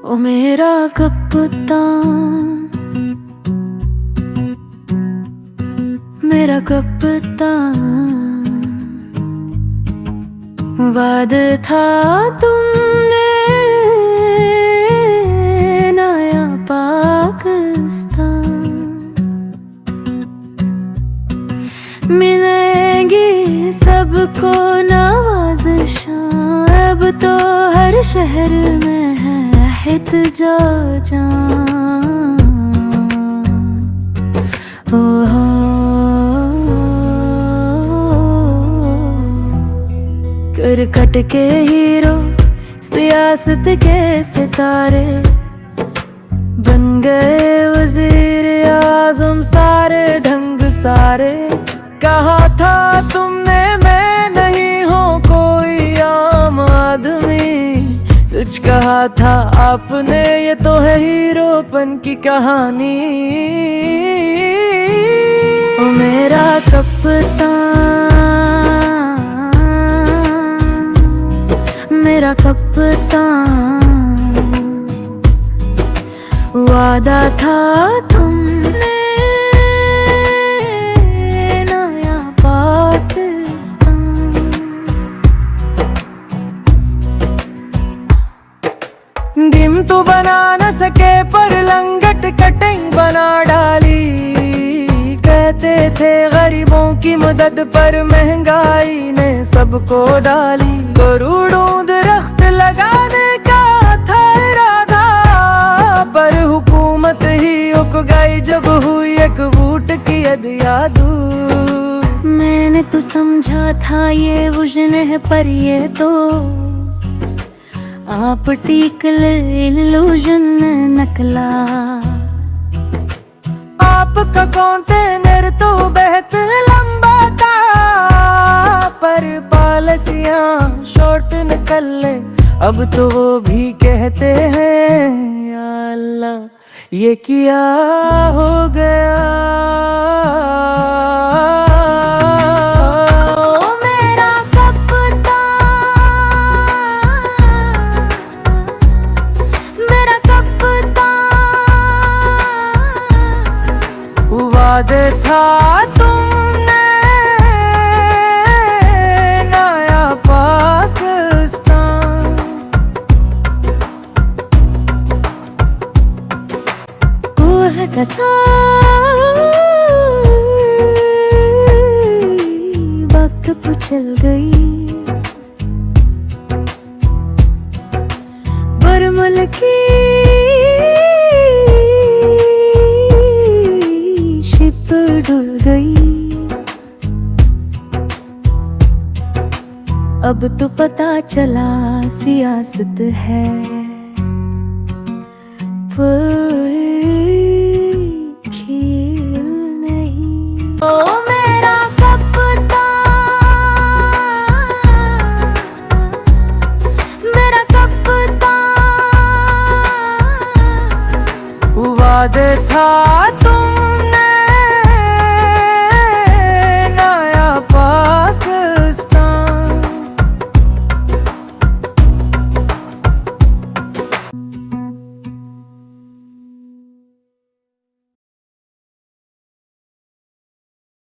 ओ मेरा कप्तान, मेरा कप्तान, वादा था तुमने नया पाकिस्तान। मिलेंगी सबको नवाज़िशां, अब तो हर शहर में है हितजा जान। करकट के हीरो, सियासत के सितारे, बन गए वज़ीर आज़म सारे ढंग सारे। कहा था तुमने मैं नहीं हूँ कोई आम आदमी, सच कहा था आपने, ये तो है हीरोपन की कहानी। ओ मेरा कप्तान, मेरा कप्तान, वादा था तुमने नया पाकिस्तान। डिम तो बना न सके पर लंगट कटिंग बना डाली। कहते थे गरीबों की मदद पर महंगाई ने सबको डाली। करोड़ों दरख्त लगाने का था इरादा, पर हुकूमत ही उक गई जब हुई एक वोट की अदियादू। मैंने तो समझा था ये विजन है पर ये तो ऑप्टिकल इल्यूजन नकला। आपका कंटेनर तो बेहद लंबा था, पर पॉलिसियां शॉर्ट निकले। अब तो वो भी कहते हैं या अल्लाह ये क्या हो गया। वादा था तुमने नया पाकिस्तान। कोह कथा वक्त चल गई, बरमल की डुल गई। अब तो पता चला सियासत है